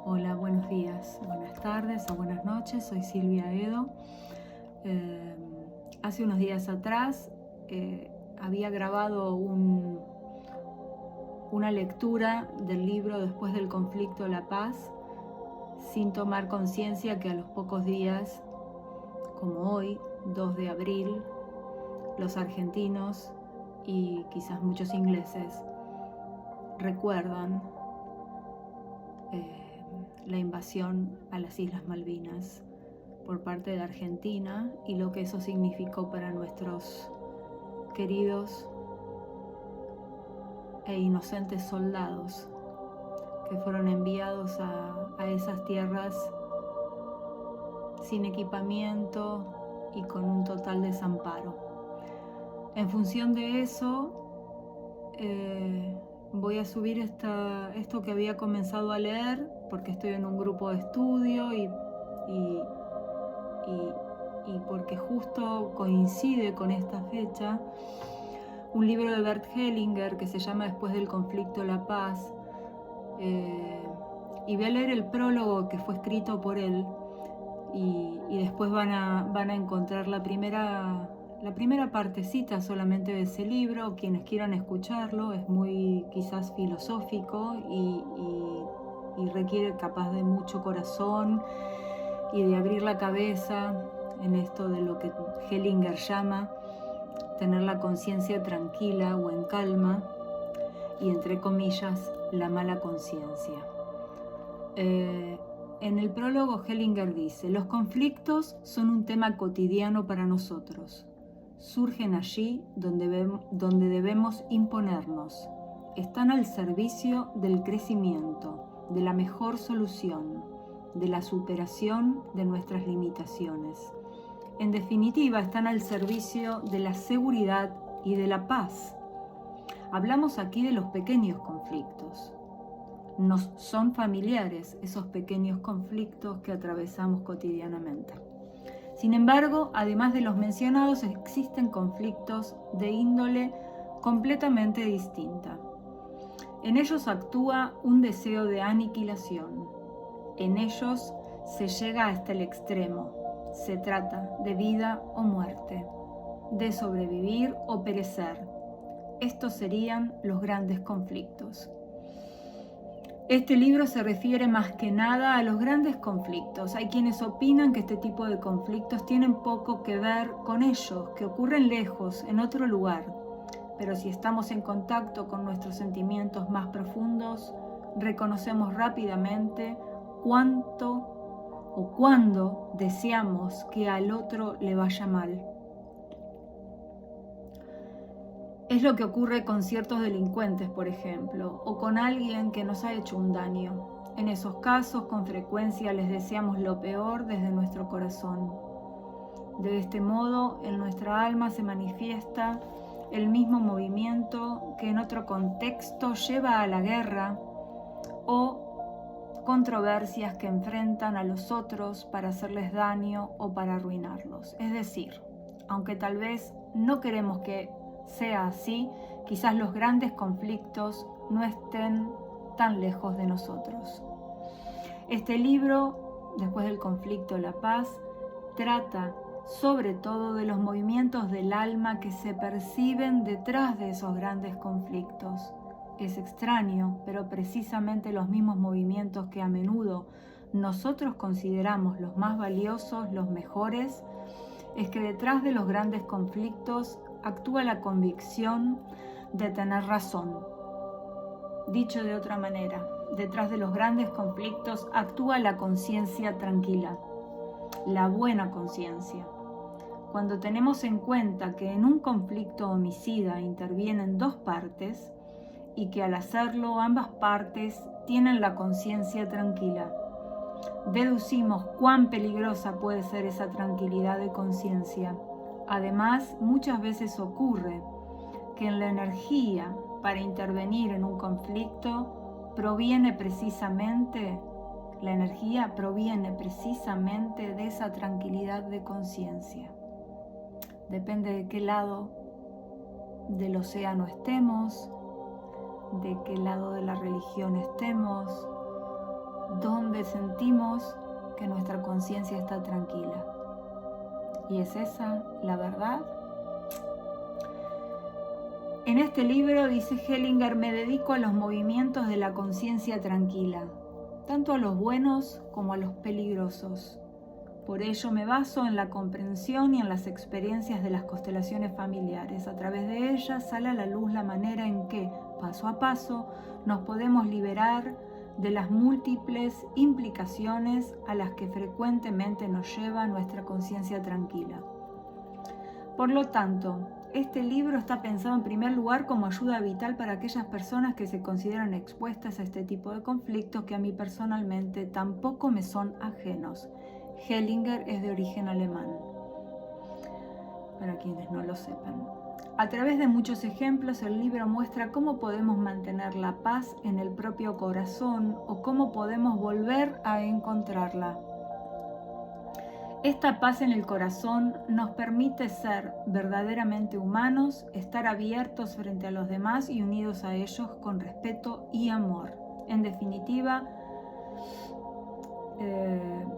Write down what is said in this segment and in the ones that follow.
Hola, buenos días, buenas tardes o buenas noches. Soy Silvia Edo. Hace unos días atrás había grabado una lectura del libro Después del conflicto, la paz, sin tomar conciencia que a los pocos días, como hoy, 2 de abril, los argentinos y quizás muchos ingleses recuerdan la invasión a las Islas Malvinas por parte de Argentina y lo que eso significó para nuestros queridos e inocentes soldados que fueron enviados a esas tierras sin equipamiento y con un total desamparo. En función de eso, voy a subir esto que había comenzado a leer porque estoy en un grupo de estudio y porque justo coincide con esta fecha un libro de Bert Hellinger que se llama Después del conflicto, la paz, y voy a leer el prólogo que fue escrito por él y después van a encontrar la primera partecita solamente de ese libro. Quienes quieran escucharlo, es muy quizás filosófico y requiere capaz de mucho corazón y de abrir la cabeza en esto de lo que Hellinger llama tener la conciencia tranquila o en calma y, entre comillas, la mala conciencia. En el prólogo Hellinger dice: los conflictos son un tema cotidiano para nosotros. Surgen allí donde debemos imponernos. Están al servicio del crecimiento, de la mejor solución, de la superación de nuestras limitaciones. En definitiva, están al servicio de la seguridad y de la paz. Hablamos aquí de los pequeños conflictos. Nos son familiares esos pequeños conflictos que atravesamos cotidianamente. Sin embargo, además de los mencionados, existen conflictos de índole completamente distinta. En ellos actúa un deseo de aniquilación. En ellos se llega hasta el extremo. Se trata de vida o muerte, de sobrevivir o perecer. Estos serían los grandes conflictos. Este libro se refiere más que nada a los grandes conflictos. Hay quienes opinan que este tipo de conflictos tienen poco que ver con ellos, que ocurren lejos, en otro lugar. Pero si estamos en contacto con nuestros sentimientos más profundos, reconocemos rápidamente cuánto o cuándo deseamos que al otro le vaya mal. Es lo que ocurre con ciertos delincuentes, por ejemplo, o con alguien que nos ha hecho un daño. En esos casos, con frecuencia les deseamos lo peor desde nuestro corazón. De este modo, en nuestra alma se manifiesta el mismo movimiento que en otro contexto lleva a la guerra o controversias que enfrentan a los otros para hacerles daño o para arruinarlos. Es decir, aunque tal vez no queremos que sea así, quizás los grandes conflictos no estén tan lejos de nosotros. Este libro, Después del conflicto, la paz, trata sobre todo de los movimientos del alma que se perciben detrás de esos grandes conflictos. Es extraño, pero precisamente los mismos movimientos que a menudo nosotros consideramos los más valiosos, los mejores, es que detrás de los grandes conflictos actúa la convicción de tener razón. Dicho de otra manera, detrás de los grandes conflictos actúa la conciencia tranquila, la buena conciencia. Cuando tenemos en cuenta que en un conflicto homicida intervienen dos partes y que al hacerlo ambas partes tienen la conciencia tranquila, deducimos cuán peligrosa puede ser esa tranquilidad de conciencia. Además, muchas veces ocurre que en la energía para intervenir en un conflicto proviene precisamente de esa tranquilidad de conciencia. Depende de qué lado del océano estemos, de qué lado de la religión estemos, donde sentimos que nuestra conciencia está tranquila. ¿Y es esa la verdad? En este libro, dice Hellinger, me dedico a los movimientos de la conciencia tranquila, tanto a los buenos como a los peligrosos. Por ello me baso en la comprensión y en las experiencias de las constelaciones familiares. A través de ellas sale a la luz la manera en que, paso a paso, nos podemos liberar de las múltiples implicaciones a las que frecuentemente nos lleva nuestra conciencia tranquila. Por lo tanto, este libro está pensado en primer lugar como ayuda vital para aquellas personas que se consideran expuestas a este tipo de conflictos que a mí personalmente tampoco me son ajenos. Hellinger es de origen alemán, para quienes no lo sepan. A través de muchos ejemplos, el libro muestra cómo podemos mantener la paz en el propio corazón o cómo podemos volver a encontrarla. Esta paz en el corazón nos permite ser verdaderamente humanos, estar abiertos frente a los demás y unidos a ellos con respeto y amor. En definitiva,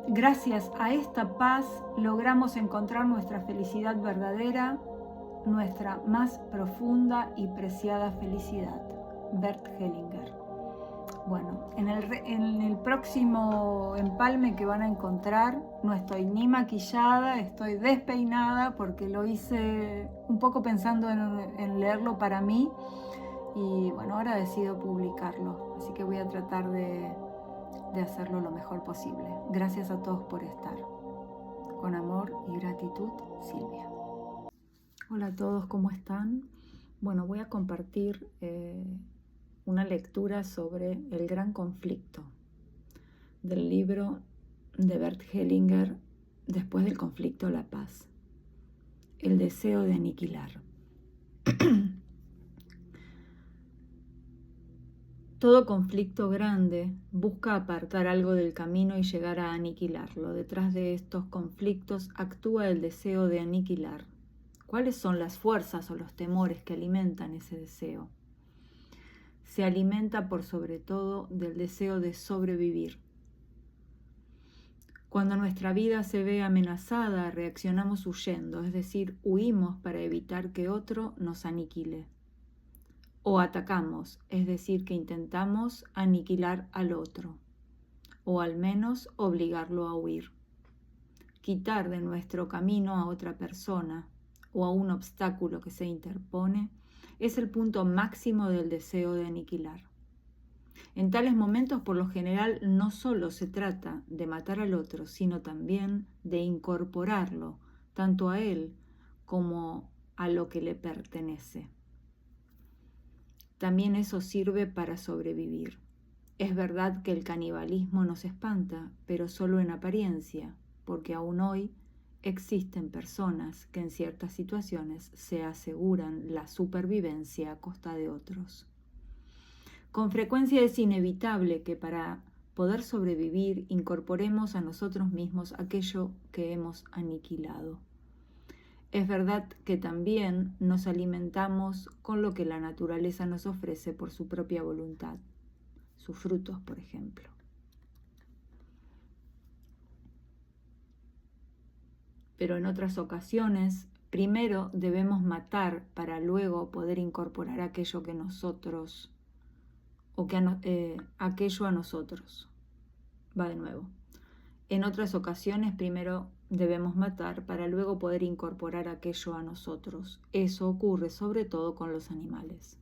gracias a esta paz logramos encontrar nuestra felicidad verdadera, nuestra más profunda y preciada felicidad. Bert Hellinger. Bueno, en el próximo empalme que van a encontrar, no estoy ni maquillada, estoy despeinada porque lo hice un poco pensando en leerlo para mí y bueno, ahora decido publicarlo, así que voy a tratar de hacerlo lo mejor posible. Gracias a todos por estar. Con amor y gratitud, Silvia. Hola a todos, ¿cómo están? Bueno, voy a compartir una lectura sobre el gran conflicto del libro de Bert Hellinger, Después del conflicto, la paz. El deseo de aniquilar. Todo conflicto grande busca apartar algo del camino y llegar a aniquilarlo. Detrás de estos conflictos actúa el deseo de aniquilar. ¿Cuáles son las fuerzas o los temores que alimentan ese deseo? Se alimenta por sobre todo del deseo de sobrevivir. Cuando nuestra vida se ve amenazada, reaccionamos huyendo, es decir, huimos para evitar que otro nos aniquile. O atacamos, es decir, que intentamos aniquilar al otro, o al menos obligarlo a huir. Quitar de nuestro camino a otra persona o a un obstáculo que se interpone es el punto máximo del deseo de aniquilar. En tales momentos, por lo general, no solo se trata de matar al otro, sino también de incorporarlo, tanto a él como a lo que le pertenece. También eso sirve para sobrevivir. Es verdad que el canibalismo nos espanta, pero solo en apariencia, porque aún hoy existen personas que en ciertas situaciones se aseguran la supervivencia a costa de otros. Con frecuencia es inevitable que para poder sobrevivir incorporemos a nosotros mismos aquello que hemos aniquilado. Es verdad que también nos alimentamos con lo que la naturaleza nos ofrece por su propia voluntad, sus frutos, por ejemplo. Pero en otras ocasiones, primero debemos matar para luego poder incorporar aquello que nosotros, aquello a nosotros. Va de nuevo. En otras ocasiones, primero debemos matar para luego poder incorporar aquello a nosotros. Eso ocurre sobre todo con los animales.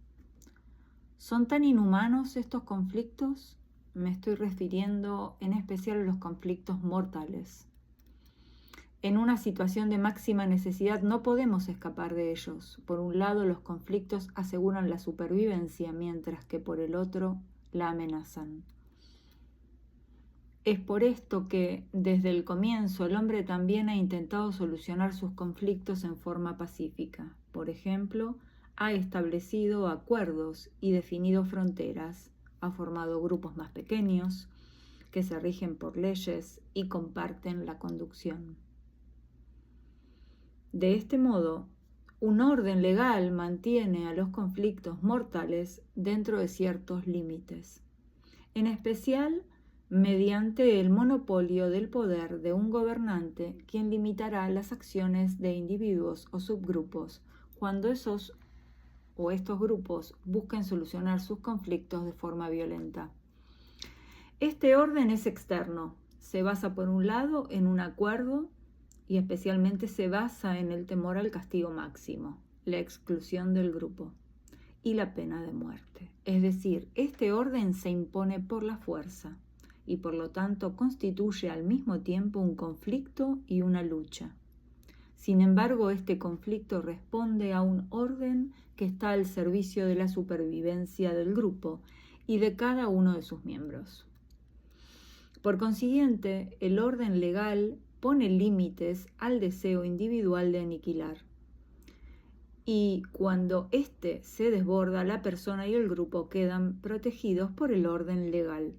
¿Son tan inhumanos estos conflictos? Me estoy refiriendo en especial a los conflictos mortales. En una situación de máxima necesidad no podemos escapar de ellos. Por un lado, los conflictos aseguran la supervivencia, mientras que por el otro la amenazan. Es por esto que, desde el comienzo, el hombre también ha intentado solucionar sus conflictos en forma pacífica. Por ejemplo, ha establecido acuerdos y definido fronteras, ha formado grupos más pequeños que se rigen por leyes y comparten la conducción. De este modo, un orden legal mantiene a los conflictos mortales dentro de ciertos límites. En especial, mediante el monopolio del poder de un gobernante, quien limitará las acciones de individuos o subgrupos cuando esos o estos grupos busquen solucionar sus conflictos de forma violenta. Este orden es externo, se basa por un lado en un acuerdo y especialmente se basa en el temor al castigo máximo, la exclusión del grupo y la pena de muerte. Es decir, este orden se impone por la fuerza y por lo tanto constituye al mismo tiempo un conflicto y una lucha. Sin embargo, este conflicto responde a un orden que está al servicio de la supervivencia del grupo y de cada uno de sus miembros. Por consiguiente, el orden legal pone límites al deseo individual de aniquilar. Y cuando éste se desborda, la persona y el grupo quedan protegidos por el orden legal.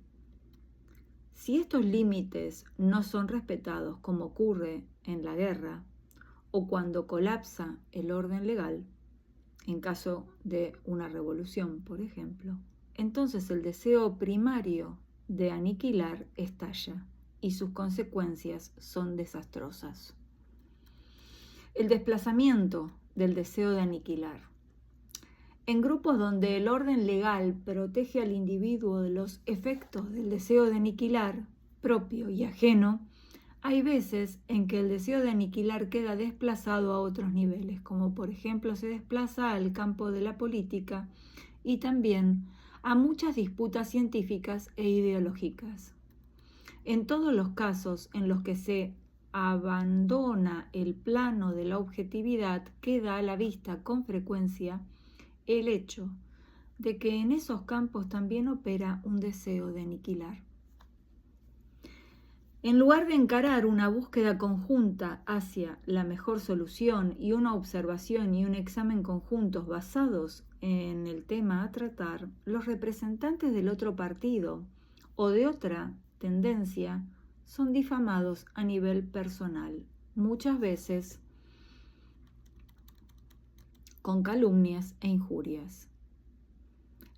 Si estos límites no son respetados, como ocurre en la guerra, o cuando colapsa el orden legal, en caso de una revolución, por ejemplo, entonces el deseo primario de aniquilar estalla y sus consecuencias son desastrosas. El desplazamiento del deseo de aniquilar. En grupos donde el orden legal protege al individuo de los efectos del deseo de aniquilar, propio y ajeno, hay veces en que el deseo de aniquilar queda desplazado a otros niveles, como por ejemplo se desplaza al campo de la política y también a muchas disputas científicas e ideológicas. En todos los casos en los que se abandona el plano de la objetividad, queda a la vista con frecuencia el hecho de que en esos campos también opera un deseo de aniquilar. En lugar de encarar una búsqueda conjunta hacia la mejor solución y una observación y un examen conjuntos basados en el tema a tratar, los representantes del otro partido o de otra tendencia son difamados a nivel personal, muchas veces con calumnias e injurias.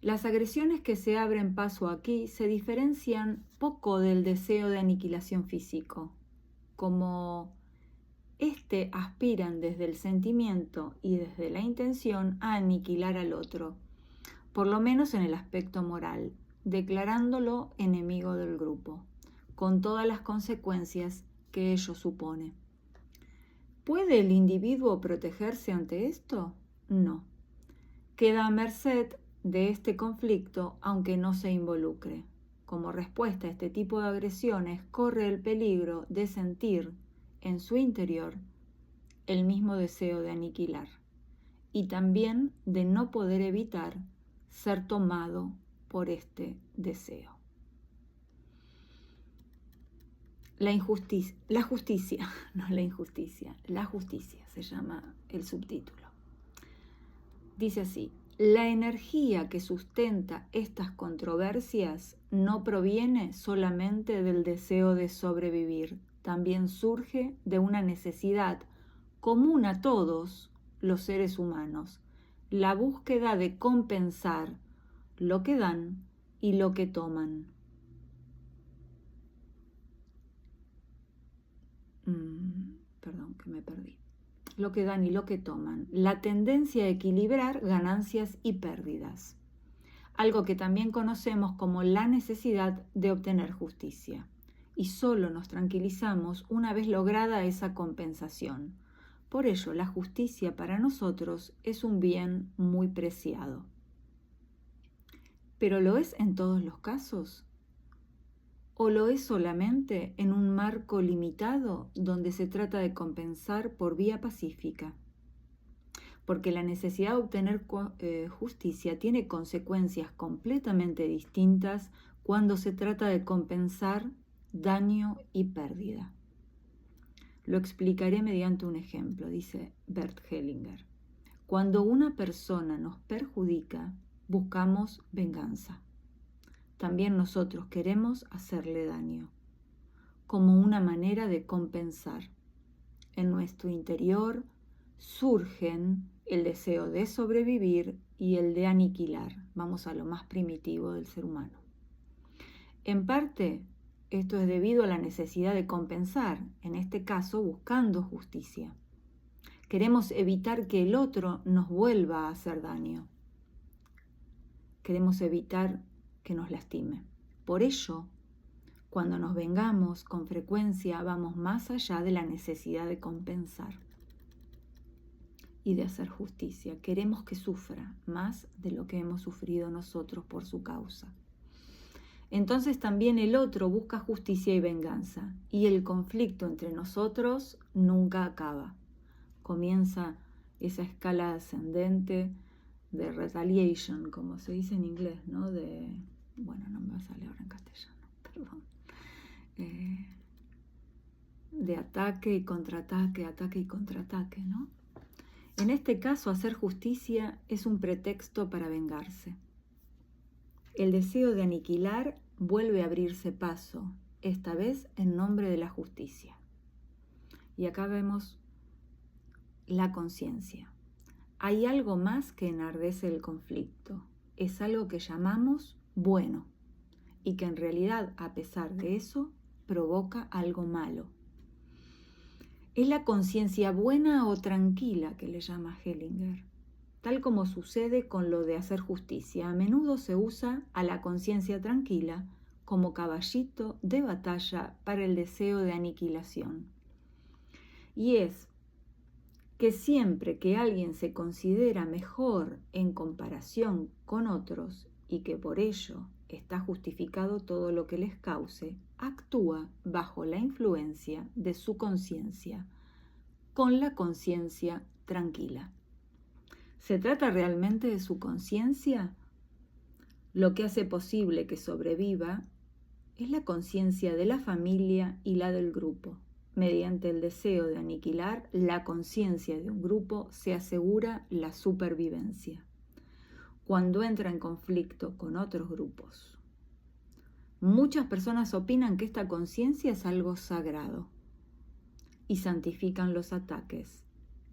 Las agresiones que se abren paso aquí se diferencian poco del deseo de aniquilación físico, como aspiran desde el sentimiento y desde la intención a aniquilar al otro, por lo menos en el aspecto moral, declarándolo enemigo del grupo, con todas las consecuencias que ello supone. ¿Puede el individuo protegerse ante esto? No. Queda a merced de este conflicto aunque no se involucre. Como respuesta a este tipo de agresiones, corre el peligro de sentir en su interior el mismo deseo de aniquilar y también de no poder evitar ser tomado por este deseo. La justicia se llama el subtítulo. Dice así: la energía que sustenta estas controversias no proviene solamente del deseo de sobrevivir, también surge de una necesidad común a todos los seres humanos, la búsqueda de compensar lo que dan y lo que toman. Lo que dan y lo que toman, la tendencia a equilibrar ganancias y pérdidas, algo que también conocemos como la necesidad de obtener justicia, y solo nos tranquilizamos una vez lograda esa compensación. Por ello, la justicia para nosotros es un bien muy preciado. ¿Pero lo es en todos los casos? ¿O lo es solamente en un marco limitado donde se trata de compensar por vía pacífica? Porque la necesidad de obtener justicia tiene consecuencias completamente distintas cuando se trata de compensar daño y pérdida. Lo explicaré mediante un ejemplo, dice Bert Hellinger. Cuando una persona nos perjudica, buscamos venganza. También nosotros queremos hacerle daño, como una manera de compensar. En nuestro interior surgen el deseo de sobrevivir y el de aniquilar. Vamos a lo más primitivo del ser humano. En parte, esto es debido a la necesidad de compensar, en este caso buscando justicia. Queremos evitar que el otro nos vuelva a hacer daño. Queremos evitar que nos lastime. Por ello, cuando nos vengamos, con frecuencia vamos más allá de la necesidad de compensar y de hacer justicia. Queremos que sufra más de lo que hemos sufrido nosotros por su causa. Entonces también el otro busca justicia y venganza, y el conflicto entre nosotros nunca acaba. Comienza esa escala ascendente de retaliation, como se dice en inglés, ¿no? No me va a salir ahora en castellano, perdón. De ataque y contraataque, ¿no? En este caso, hacer justicia es un pretexto para vengarse. El deseo de aniquilar vuelve a abrirse paso, esta vez en nombre de la justicia. Y acá vemos la conciencia. Hay algo más que enardece el conflicto. Es algo que llamamos bueno y que en realidad, a pesar de eso, provoca algo malo. Es la conciencia buena o tranquila que le llama Hellinger. Tal como sucede con lo de hacer justicia, a menudo se usa a la conciencia tranquila como caballito de batalla para el deseo de aniquilación. Y es que siempre que alguien se considera mejor en comparación con otros y que por ello está justificado todo lo que les cause, actúa bajo la influencia de su conciencia, con la conciencia tranquila. ¿Se trata realmente de su conciencia? Lo que hace posible que sobreviva es la conciencia de la familia y la del grupo. Mediante el deseo de aniquilar la conciencia de un grupo se asegura la supervivencia cuando entra en conflicto con otros grupos. Muchas personas opinan que esta conciencia es algo sagrado y santifican los ataques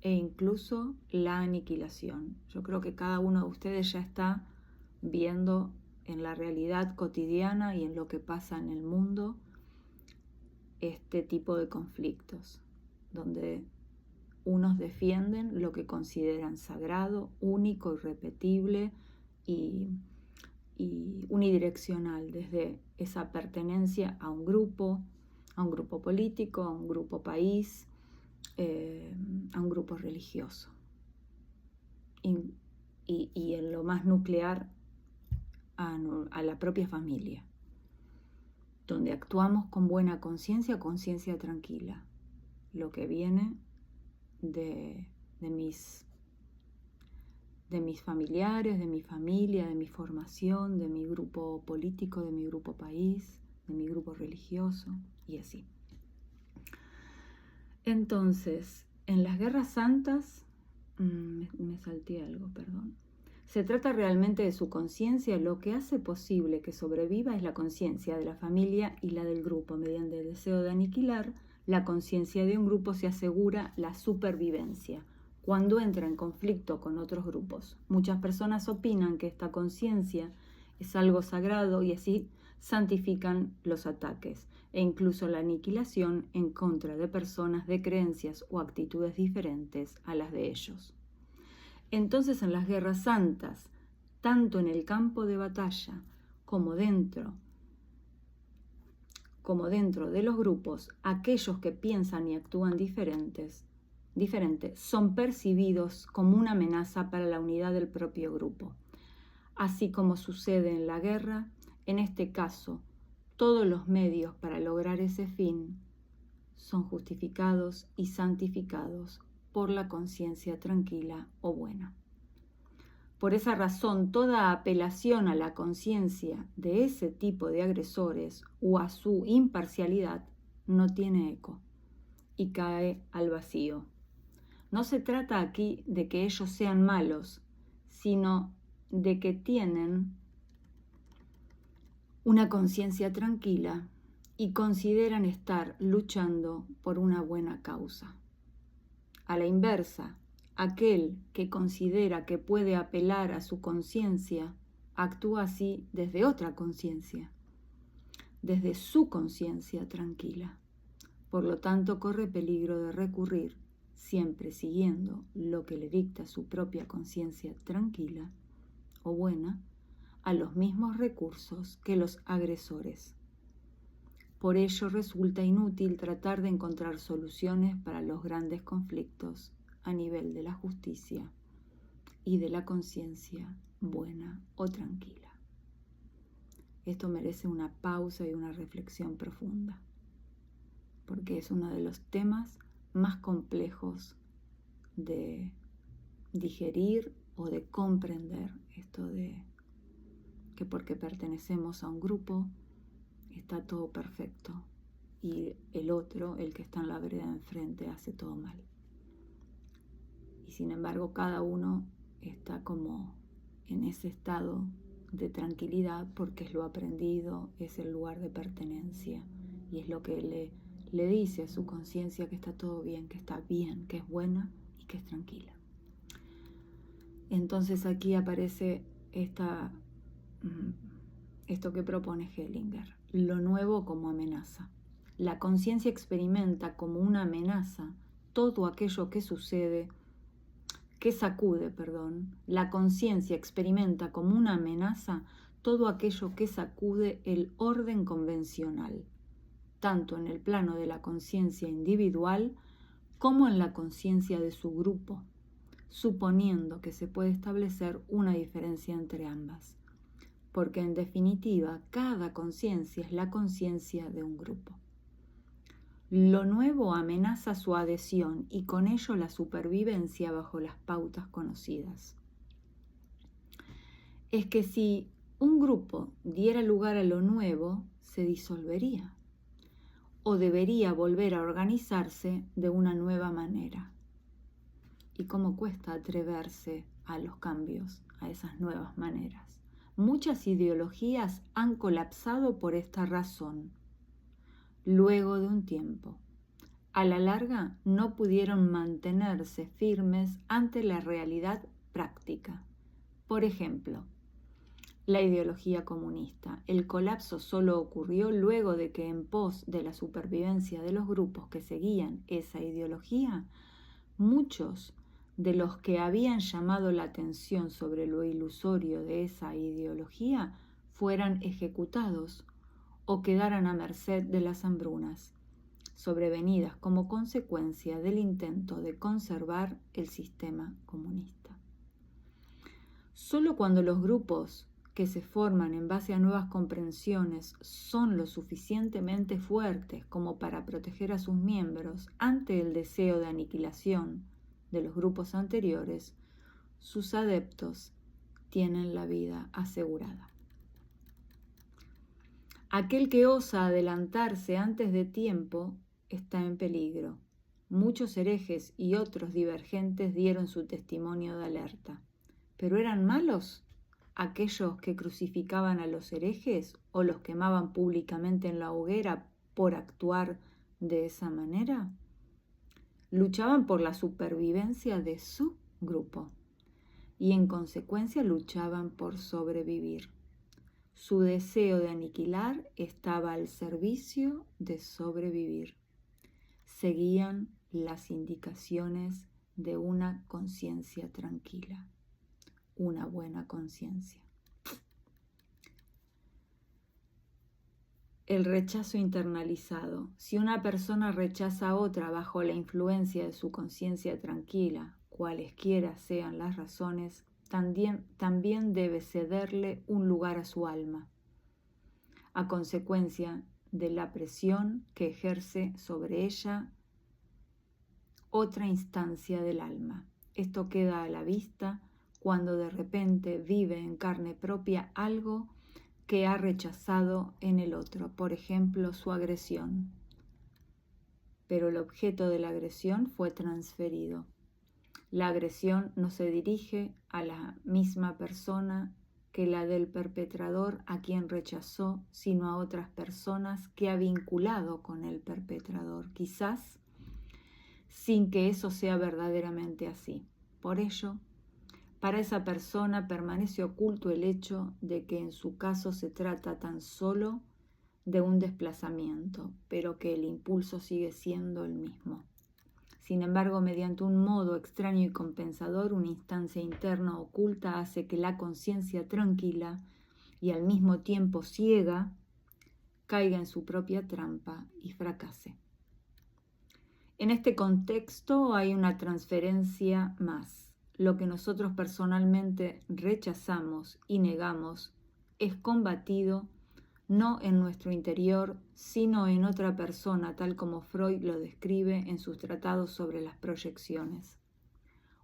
e incluso la aniquilación. Yo creo que cada uno de ustedes ya está viendo en la realidad cotidiana y en lo que pasa en el mundo este tipo de conflictos, donde unos defienden lo que consideran sagrado, único, irrepetible y unidireccional, desde esa pertenencia a un grupo político, a un grupo país, a un grupo religioso. Y en lo más nuclear, a la propia familia, donde actuamos con buena conciencia tranquila, lo que viene de mis familiares, de mi familia, de mi formación, de mi grupo político, de mi grupo país, de mi grupo religioso y así. Entonces, en las guerras santas, me salté algo, perdón. ¿Se trata realmente de su conciencia? Lo que hace posible que sobreviva es la conciencia de la familia y la del grupo. Mediante el deseo de aniquilar la conciencia de un grupo se asegura la supervivencia cuando entra en conflicto con otros grupos. Muchas personas opinan que esta conciencia es algo sagrado y así santifican los ataques e incluso la aniquilación en contra de personas de creencias o actitudes diferentes a las de ellos. Entonces, en las guerras santas, tanto en el campo de batalla como dentro de los grupos, aquellos que piensan y actúan diferentes son percibidos como una amenaza para la unidad del propio grupo. Así como sucede en la guerra, en este caso, todos los medios para lograr ese fin son justificados y santificados por la conciencia tranquila o buena. Por esa razón, toda apelación a la conciencia de ese tipo de agresores o a su imparcialidad no tiene eco y cae al vacío. No se trata aquí de que ellos sean malos, sino de que tienen una conciencia tranquila y consideran estar luchando por una buena causa. A la inversa, aquel que considera que puede apelar a su conciencia actúa así desde otra conciencia, desde su conciencia tranquila. Por lo tanto, corre peligro de recurrir, siempre siguiendo lo que le dicta su propia conciencia tranquila o buena, a los mismos recursos que los agresores. Por ello resulta inútil tratar de encontrar soluciones para los grandes conflictos a nivel de la justicia y de la conciencia buena o tranquila. Esto merece una pausa y una reflexión profunda, porque es uno de los temas más complejos de digerir o de comprender, esto de que porque pertenecemos a un grupo está todo perfecto y el otro, el que está en la vereda de enfrente, hace todo mal. Y sin embargo, cada uno está como en ese estado de tranquilidad porque es lo aprendido, es el lugar de pertenencia y es lo que le dice a su conciencia que está todo bien, que está bien, que es buena y que es tranquila. Entonces aquí aparece esto que propone Hellinger, lo nuevo como amenaza. La conciencia experimenta como una amenaza todo aquello que sacude. La conciencia experimenta como una amenaza todo aquello que sacude el orden convencional, tanto en el plano de la conciencia individual como en la conciencia de su grupo, suponiendo que se puede establecer una diferencia entre ambas, porque en definitiva cada conciencia es la conciencia de un grupo. Lo nuevo amenaza su adhesión y con ello la supervivencia bajo las pautas conocidas. Es que si un grupo diera lugar a lo nuevo, se disolvería o debería volver a organizarse de una nueva manera. ¿Y cómo cuesta atreverse a los cambios, a esas nuevas maneras? Muchas ideologías han colapsado por esta razón. Luego de un tiempo, a la larga no pudieron mantenerse firmes ante la realidad práctica. Por ejemplo, la ideología comunista. El colapso solo ocurrió luego de que en pos de la supervivencia de los grupos que seguían esa ideología, muchos de los que habían llamado la atención sobre lo ilusorio de esa ideología fueran ejecutados o quedaran a merced de las hambrunas, sobrevenidas como consecuencia del intento de conservar el sistema comunista. Solo cuando los grupos que se forman en base a nuevas comprensiones son lo suficientemente fuertes como para proteger a sus miembros ante el deseo de aniquilación de los grupos anteriores, sus adeptos tienen la vida asegurada. Aquel que osa adelantarse antes de tiempo está en peligro. Muchos herejes y otros divergentes dieron su testimonio de alerta. ¿Pero eran malos aquellos que crucificaban a los herejes o los quemaban públicamente en la hoguera por actuar de esa manera? Luchaban por la supervivencia de su grupo y en consecuencia luchaban por sobrevivir. Su deseo de aniquilar estaba al servicio de sobrevivir. Seguían las indicaciones de una conciencia tranquila, una buena conciencia. El rechazo internalizado. Si una persona rechaza a otra bajo la influencia de su conciencia tranquila, cualesquiera sean las razones, también debe cederle un lugar a su alma, a consecuencia de la presión que ejerce sobre ella otra instancia del alma. Esto queda a la vista cuando de repente vive en carne propia algo que ha rechazado en el otro, por ejemplo, su agresión. Pero el objeto de la agresión fue transferido. La agresión no se dirige a la misma persona que la del perpetrador a quien rechazó, sino a otras personas que ha vinculado con el perpetrador, quizás sin que eso sea verdaderamente así. Por ello, para esa persona permanece oculto el hecho de que en su caso se trata tan solo de un desplazamiento, pero que el impulso sigue siendo el mismo. Sin embargo, mediante un modo extraño y compensador, una instancia interna oculta hace que la conciencia tranquila y al mismo tiempo ciega caiga en su propia trampa y fracase. En este contexto hay una transferencia más. Lo que nosotros personalmente rechazamos y negamos es combatido no en nuestro interior, sino en otra persona, tal como Freud lo describe en sus tratados sobre las proyecciones.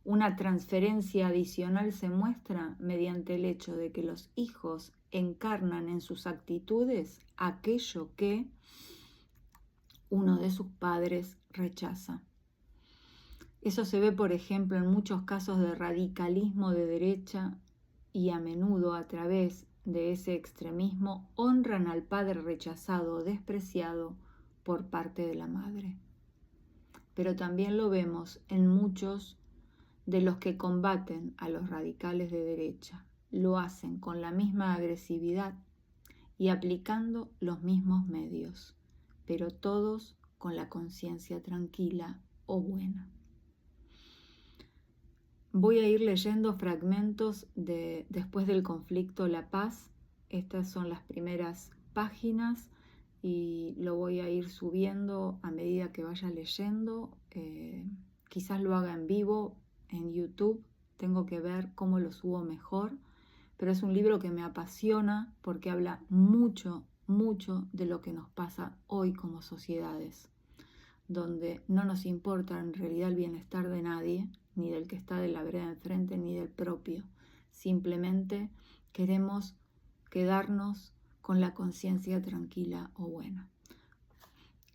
Una transferencia adicional se muestra mediante el hecho de que los hijos encarnan en sus actitudes aquello que uno de sus padres rechaza. Eso se ve, por ejemplo, en muchos casos de radicalismo de derecha y a menudo a través de ese extremismo honran al padre rechazado o despreciado por parte de la madre. Pero también lo vemos en muchos de los que combaten a los radicales de derecha. Lo hacen con la misma agresividad y aplicando los mismos medios, pero todos con la conciencia tranquila o buena. Voy a ir leyendo fragmentos de Después del conflicto, la paz. Estas son las primeras páginas y lo voy a ir subiendo a medida que vaya leyendo. Quizás lo haga en vivo en YouTube. Tengo que ver cómo lo subo mejor. Pero es un libro que me apasiona porque habla mucho de lo que nos pasa hoy como sociedades, donde no nos importa en realidad el bienestar de nadie, ni del que está de la vereda enfrente, ni del propio. Simplemente queremos quedarnos con la conciencia tranquila o buena.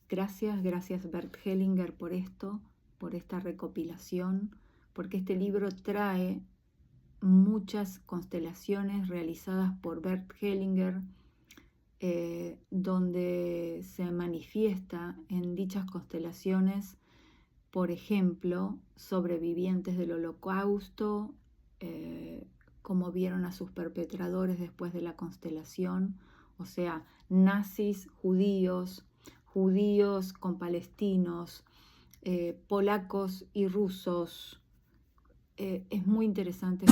Gracias Bert Hellinger por esto, por esta recopilación, porque este libro trae muchas constelaciones realizadas por Bert Hellinger, donde se manifiesta en dichas constelaciones, por ejemplo, sobrevivientes del Holocausto, cómo vieron a sus perpetradores después de la constelación, o sea, nazis, judíos con palestinos, polacos y rusos. Es muy interesante.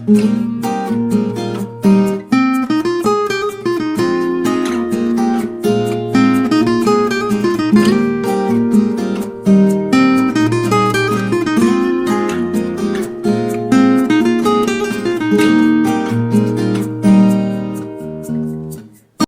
Voy a